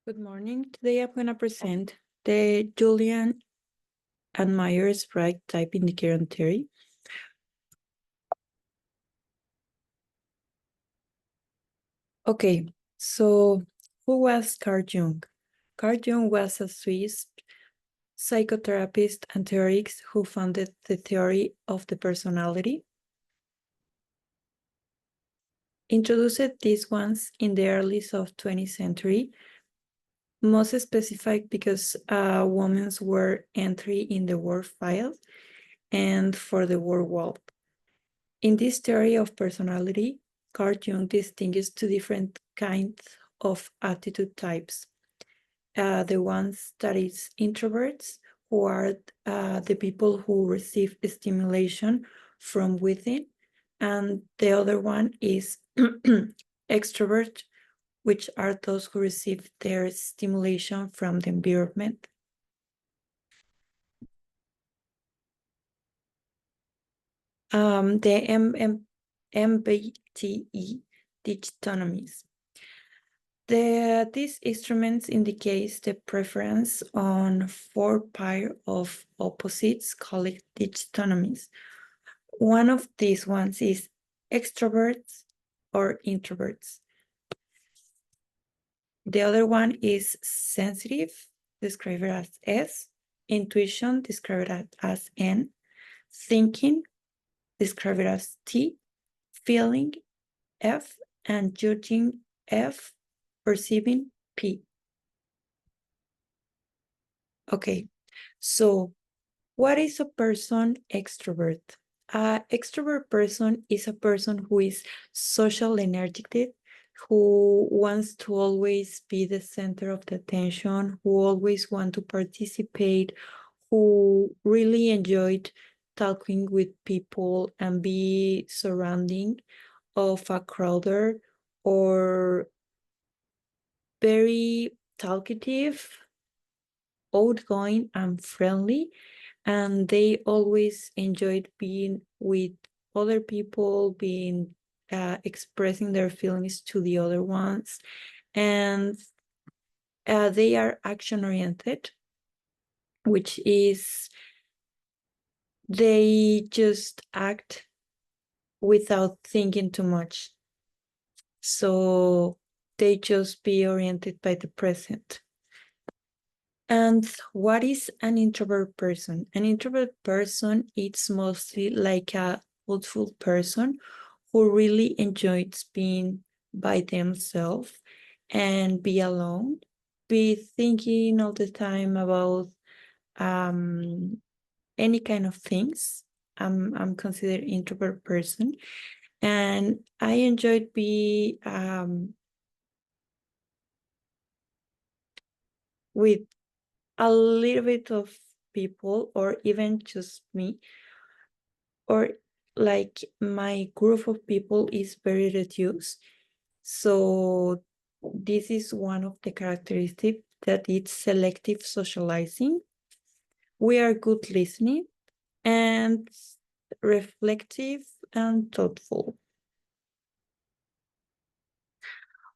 Good morning. Today I'm going to present the Jungian and Myers-Briggs type indicator theory. Okay, so who was Carl Jung? Carl Jung was a Swiss psychotherapist and theorist who founded the theory of the personality. Introduced these ones in the early of 20th century, most specific because women were entry in the work field and for the work world. In this theory of personality, Carl Jung distinguishes two different kinds of attitude types. The ones that is introverts, who are the people who receive stimulation from within, and the other one is extrovert, which are those who receive their stimulation from the environment. The MBTE dichotomies. These instruments indicate the preference on 4 pair of opposites called dichotomies. One of these ones is extroverts or introverts. The other one is sensitive, described as S, intuition, described as N, thinking, described as T, feeling, F, and judging, F, perceiving, P. Okay, so what is a person extrovert? An extrovert person is a person who is social energetic, who wants to always be the center of the attention, who always want to participate, who really enjoyed talking with people and be surrounding of a crowd, or very talkative, outgoing and friendly, and they always enjoyed being with other people, being expressing their feelings to the other ones, and they are action oriented, which is they just act without thinking too much, so they just be oriented by the present. And what is an introvert person? An introvert person is mostly like a thoughtful person who really enjoys being by themselves and be alone, be thinking all the time about any kind of things. I'm considered introvert person, and I enjoyed be with a little bit of people, or even just me, or like my group of people is very reduced. So this is one of the characteristics, that it's selective socializing. We are good listening and reflective and thoughtful.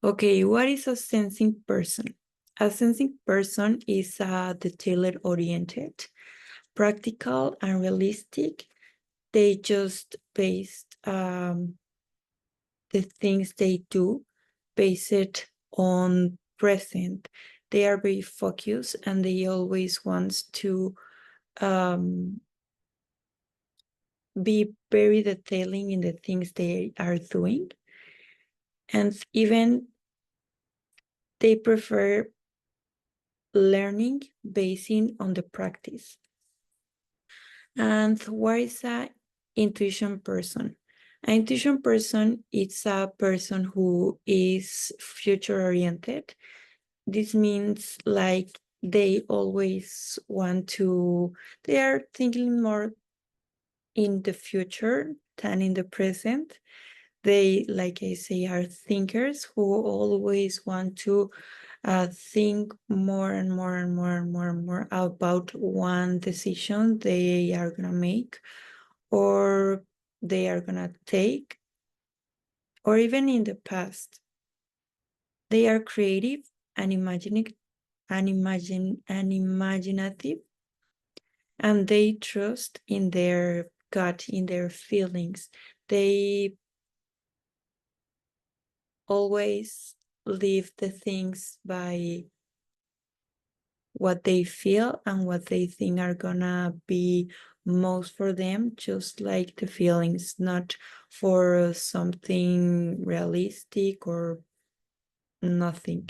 Okay, what is a sensing person? A sensing person is detailed oriented, practical and realistic. They just based the things they do based on present. They are very focused and they always want to be very detailing in the things they are doing. And even they prefer learning basing on the practice. And what is an intuition person? An intuition person is a person who is future oriented. This means like they always want to, they are thinking more in the future than in the present. They, like I say, are thinkers who always want to think more and more and more and more and more about one decision they are gonna make, or they are gonna take, or even in the past. They are creative imaginative, and they trust in their gut, in their feelings. They always leave the things by what they feel and what they think are gonna be most for them, just like the feelings, not for something realistic or nothing.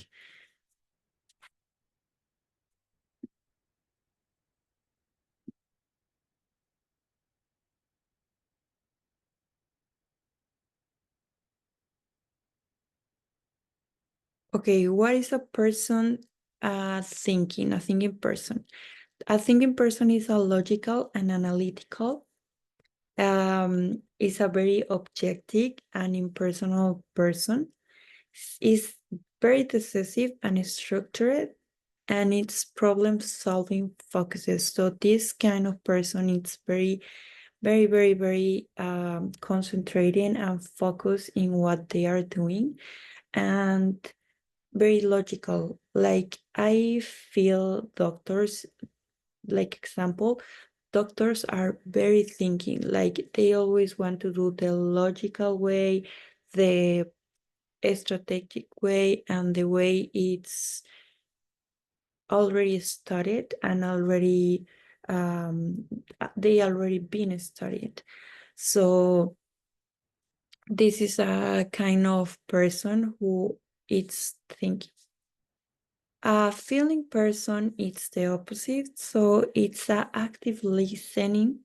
Okay, what is a person thinking? A thinking person. A thinking person is a logical and analytical. Is a very objective and impersonal person. Is very decisive and structured, and it's problem solving focuses. So this kind of person is very, very, very, very concentrating and focused in what they are doing, and very logical. Like I feel doctors, like example, doctors are very thinking, like they always want to do the logical way, the strategic way, and the way it's already studied and already they already been studied. So this is a kind of person who it's thinking. A feeling person, it's the opposite. So it's a active listening,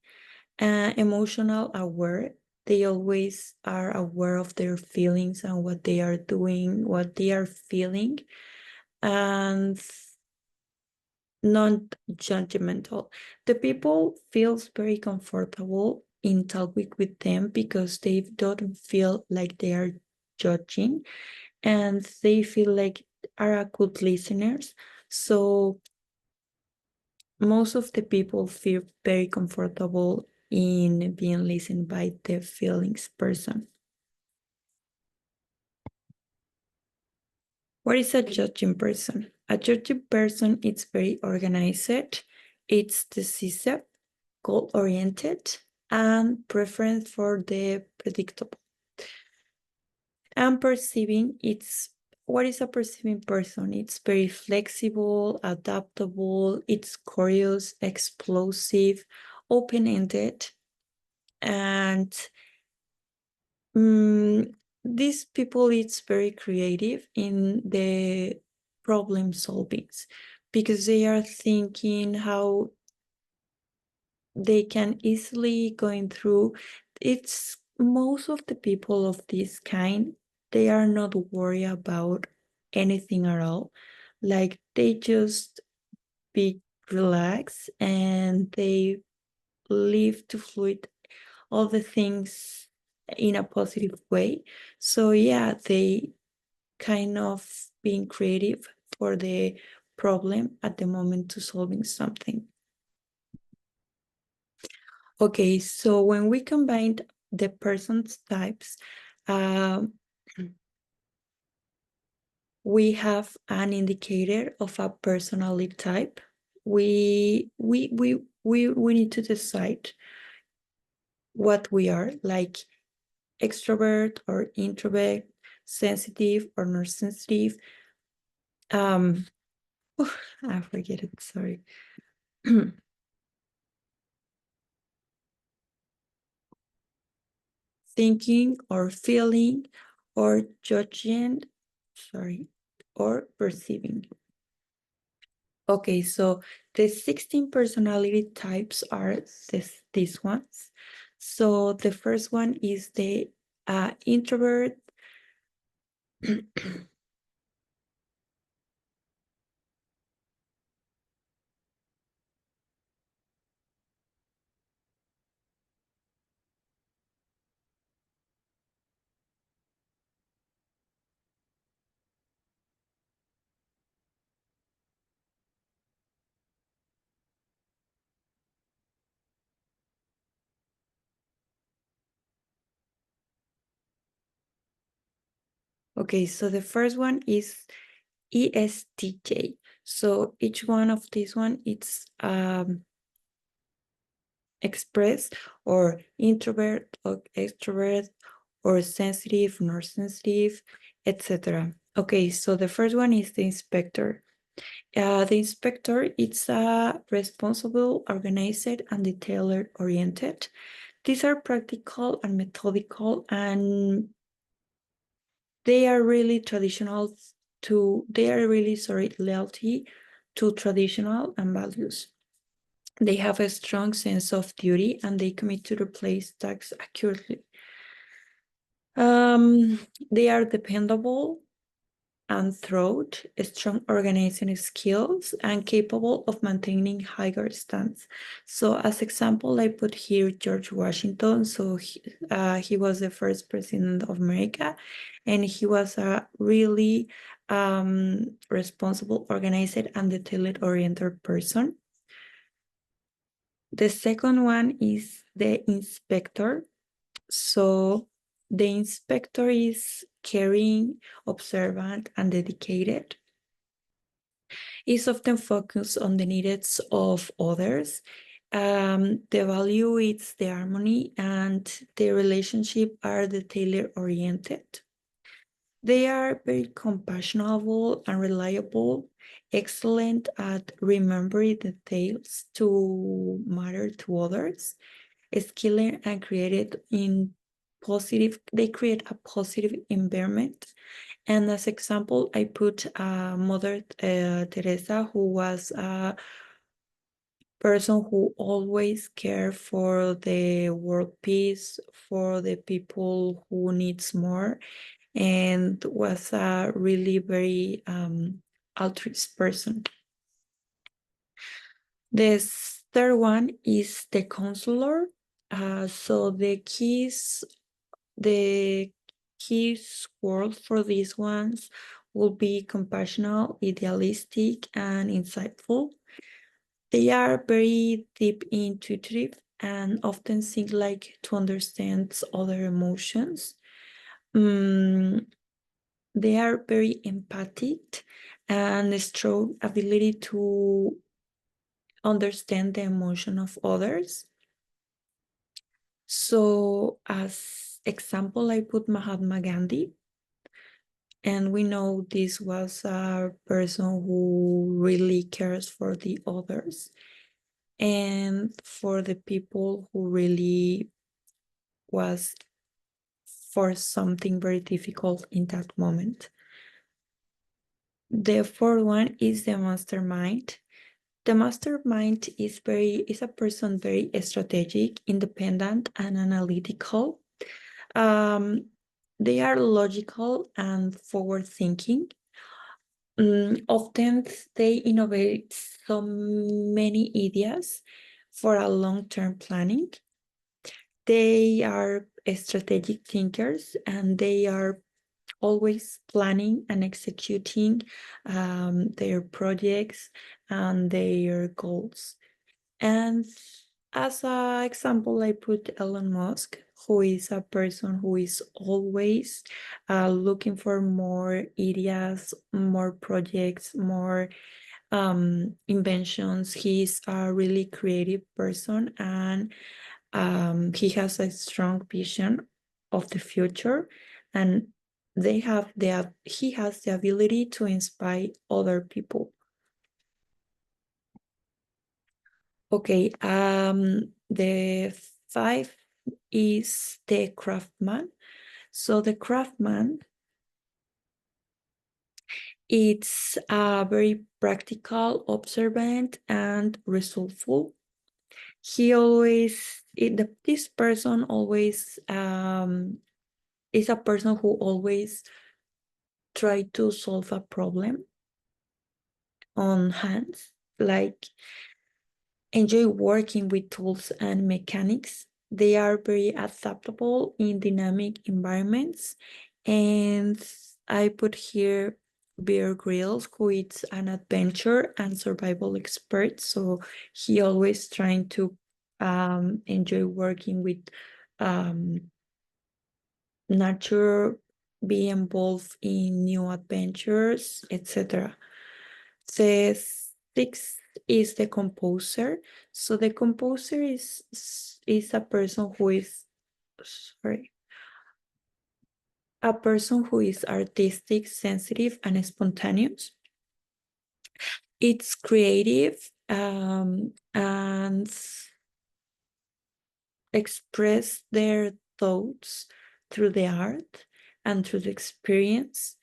emotional aware. They always are aware of their feelings and what they are doing, what they are feeling, and non-judgmental. The people feels very comfortable in talking with them because they don't feel like they are judging, and they feel like are a good listeners. So most of the people feel very comfortable in being listened by the feelings person. What is a judging person? A judging person is very organized, it's decisive, goal-oriented, and preference for the predictable. And perceiving, it's what is a perceiving person? It's very flexible, adaptable, it's curious, explosive, open-ended, and these people, it's very creative in the problem solvings because they are thinking how they can easily going through. It's most of the people of this kind, they are not worried about anything at all. Like they just be relaxed and they live to fluid all the things in a positive way. So yeah, they kind of being creative for the problem at the moment to solving something. Okay, so when we combined the person's types, um, we have an indicator of a personality type. We need to decide what we are, like extrovert or introvert, sensitive or not sensitive. Um, I forget it, sorry. Thinking or feeling or judging, sorry, or perceiving. Okay, so the 16 personality types are these ones. So the first one is the introvert. Okay, so the first one is ESTJ. So each one of these one, it's express or introvert or extrovert or sensitive, not sensitive, etc. Okay, so the first one is the inspector. The inspector, it's responsible, organized, and detail-oriented. These are practical and methodical, and they are really loyalty to traditional and values. They have a strong sense of duty and they commit to replace tasks accurately. They are dependable and thorough, strong organizing skills, and capable of maintaining higher standards. So as example, I put here George Washington. So he was the first president of America, and he was a really responsible, organized, and detail-oriented person. The second one is the inspector. So the inspector is caring, observant, and dedicated. Is often focused on the needs of others. The value is the harmony and the relationship are detail-oriented. They are very compassionate and reliable, excellent at remembering details to matter to others, skilled and created in they create a positive environment. And as example, I put Mother Teresa, who was a person who always cared for the world peace, for the people who needs more, and was a really very altruist person. The third one is the counselor. So the keys word for these ones will be compassionate, idealistic, and insightful. They are very deep intuitive and often seek like to understand other emotions. They are very empathic and a strong ability to understand the emotion of others. So as example, I put Mahatma Gandhi. And we know this was a person who really cares for the others and for the people who really was for something very difficult in that moment. The fourth one is the mastermind. The mastermind is a person very strategic, independent, and analytical. They are logical and forward-thinking. Often they innovate so many ideas for a long-term planning. They are strategic thinkers and they are always planning and executing their projects and their goals. And as an example, I put Elon Musk, who is a person who is always looking for more ideas, more projects, more inventions. He's a really creative person and he has a strong vision of the future, and he has the ability to inspire other people. Okay, the five is the craftsman. So the craftsman, it's very practical, observant, and resourceful. This person always is a person who always try to solve a problem on hands, like enjoy working with tools and mechanics. They are very adaptable in dynamic environments. And I put here Bear Grylls, who is an adventure and survival expert. So he always trying to enjoy working with nature be involved in new adventures, etc. The sixth is the composer. So the composer is a person who is, sorry, a person who is artistic, sensitive, and spontaneous. It's creative and express their thoughts through the art and through the experience,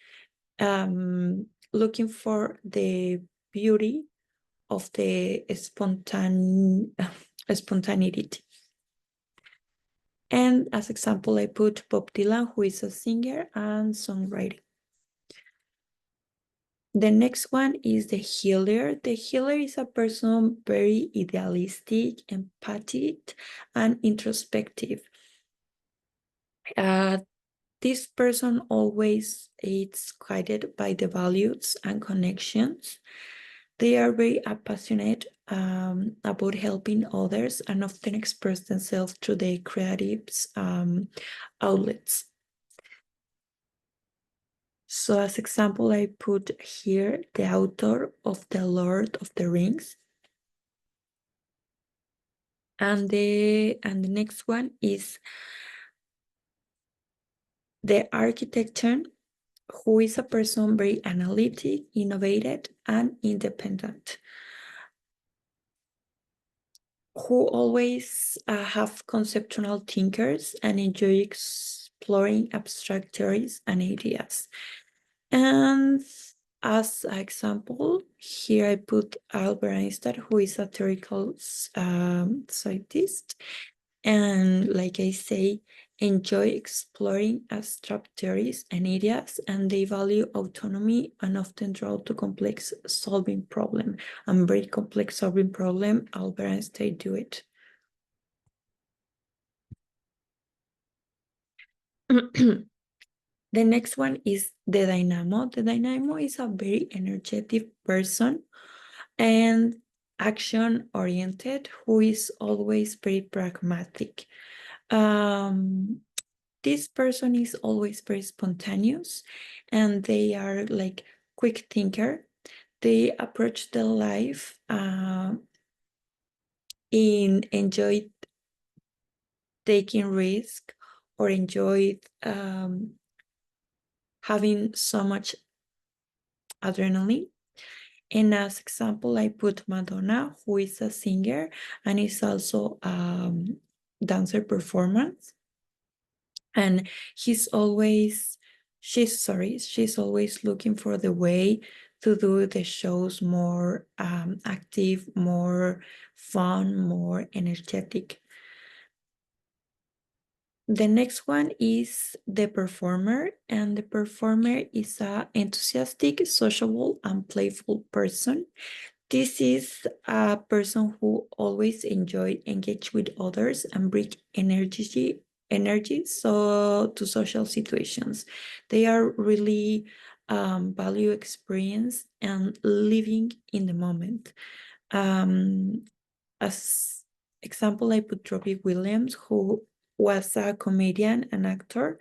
looking for the beauty of the spontaneity. And as example, I put Bob Dylan, who is a singer and songwriter. The next one is the healer. The healer is a person very idealistic, empathic, and introspective. This person always is guided by the values and connections. They are very passionate about helping others and often express themselves through their creative outlets. So as example, I put here the author of The Lord of the Rings. And the next one is the architect, who is a person very analytic, innovative, and independent, who always have conceptual thinkers and enjoy exploring abstract theories and ideas. And as an example, here I put Albert Einstein, who is a theoretical scientist, and like I say, enjoy exploring abstract theories and ideas, and they value autonomy and often draw to complex solving problem. And very complex solving problem, Albert Einstein do it. The next one is the dynamo. The dynamo is a very energetic person and action-oriented who is always very pragmatic. This person is always very spontaneous and they are like quick thinker. They approach their life in enjoy taking risk or enjoy having so much adrenaline. And as example, I put Madonna, who is a singer and is also dancer performance. And she's always looking for the way to do the shows more active, more fun, more energetic. The next one is the performer, and the performer is an enthusiastic, sociable, and playful person. This is a person who always enjoy engage with others and bring energy so to social situations. They are really value experience and living in the moment. As example, I put Robbie Williams, who was a comedian and actor,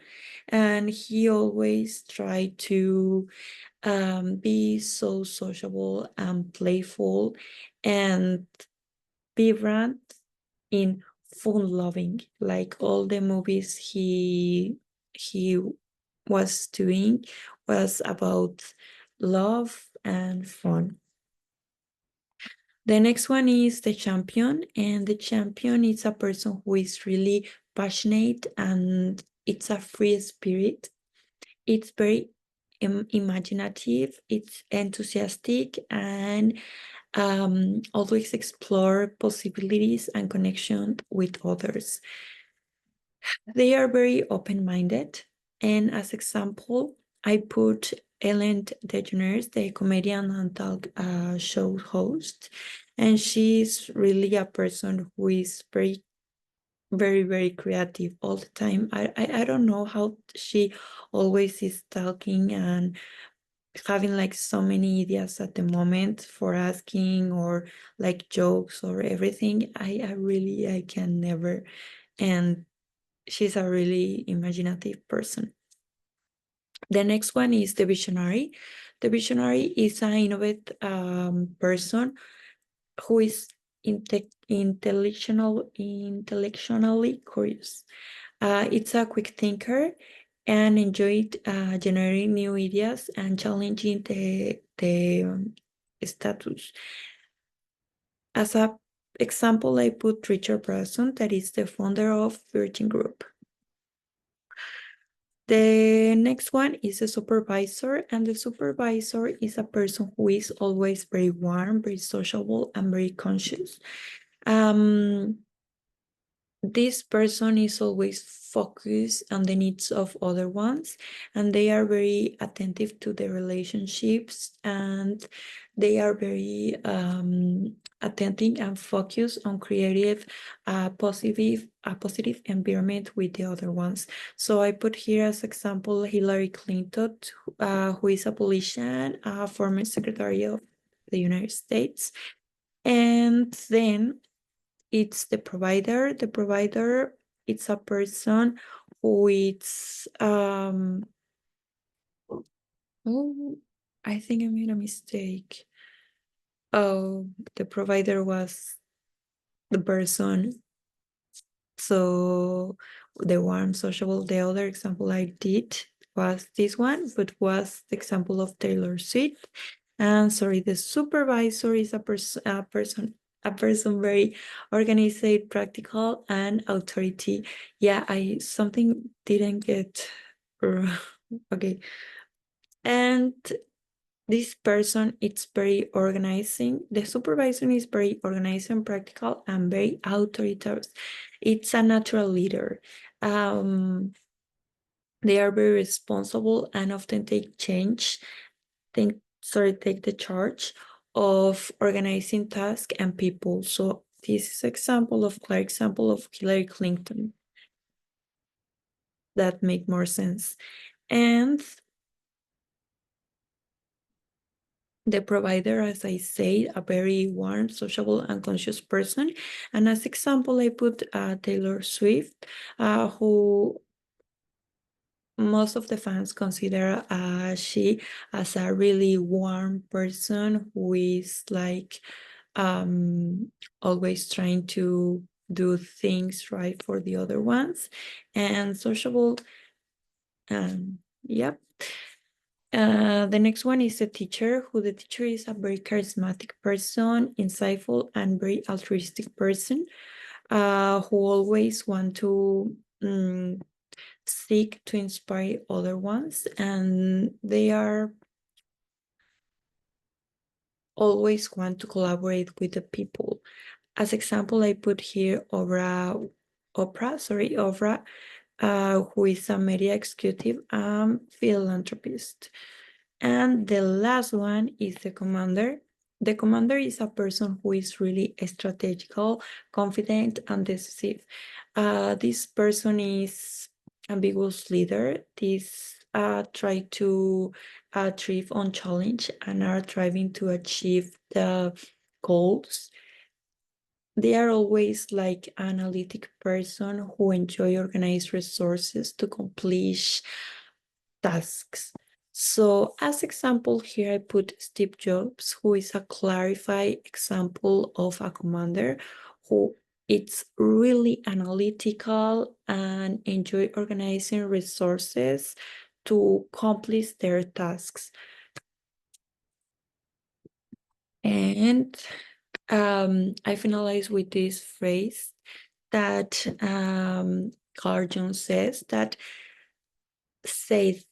and he always tried to be so sociable and playful and be brand in fun loving, like all the movies he was doing was about love and fun. The next one is the champion, and the champion is a person who is really passionate and it's a free spirit. It's very imaginative, it's enthusiastic, and always explore possibilities and connection with others. They are very open-minded, and as example, I put Ellen DeGeneres, the comedian and talk show host, and she's really a person who is very, very, very creative all the time. I don't know how she always is talking and having like so many ideas at the moment for asking or like jokes or everything. I can never, and she's a really imaginative person. The next one is the visionary. The visionary is an innovative person who is intellectually curious. It's a quick thinker and enjoyed generating new ideas and challenging the status. As a example, I put Richard Branson, that is the founder of Virgin Group. The next one is a supervisor, and the supervisor is a person who is always very warm, very sociable, and very conscious. This person is always focused on the needs of other ones, and they are very attentive to the relationships, and they are very attentive and focused on creative a positive environment with the other ones. So I put here as example Hillary Clinton, who is a politician, former Secretary of the United States. And then it's the provider. The provider, it's a person who is oh, I think I made a mistake. Oh, the provider was the person. So the warm, sociable. The other example I did was this one, but was the example of Taylor Swift. And sorry, the supervisor is a person very organized, practical, and authority. Yeah, something didn't get okay. And this person, it's very organizing. The supervisor is very organized and practical and very authoritarian. It's a natural leader. They are very responsible and often take the charge of organizing tasks and people. So this is clear example of Hillary Clinton that make more sense. And the provider, as I say, a very warm, sociable, and conscious person. And as example, I put Taylor Swift, who most of the fans consider she as a really warm person who is like always trying to do things right for the other ones and sociable. Yep. The next one is the teacher, the teacher is a very charismatic person, insightful, and very altruistic person, who always want to seek to inspire other ones, and they are always want to collaborate with the people. As example, I put here Oprah, who is a media executive and philanthropist. And the last one is the commander. The commander is a person who is really strategical, confident, and decisive. This person is ambiguous leader. This try to thrive on challenge and are striving to achieve the goals. They are always like analytic person who enjoy organized resources to accomplish tasks. So as example here, I put Steve Jobs, who is a clarified example of a commander who it's really analytical and enjoy organizing resources to accomplish their tasks. And I finalize with this phrase that Carl Jung says that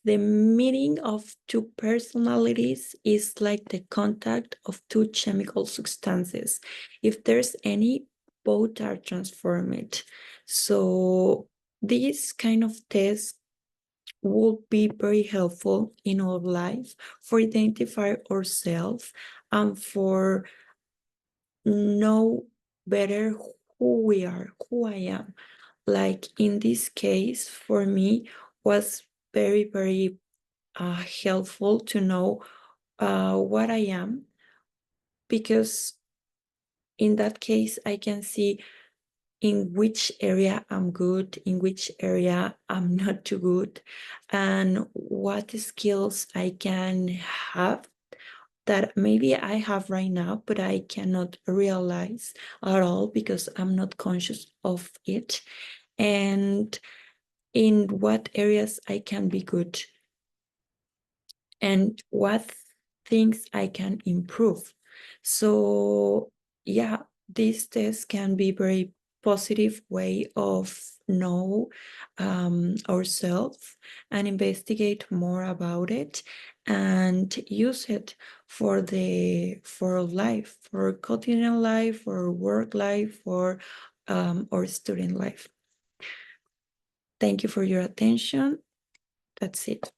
the meeting of two personalities is like the contact of two chemical substances. If there's any, both are transformed. So this kind of test will be very helpful in our life for identify ourselves and for know better who we are, who I am. Like in this case, for me, was very, very helpful to know what I am, because in that case, I can see in which area I'm good, in which area I'm not too good, and what skills I can have that maybe I have right now, but I cannot realize at all because I'm not conscious of it. And in what areas I can be good and what things I can improve. So yeah, this test can be very positive way of know ourselves and investigate more about it and use it for life, for quotidian life, for work life, for or student life. Thank you for your attention. That's it.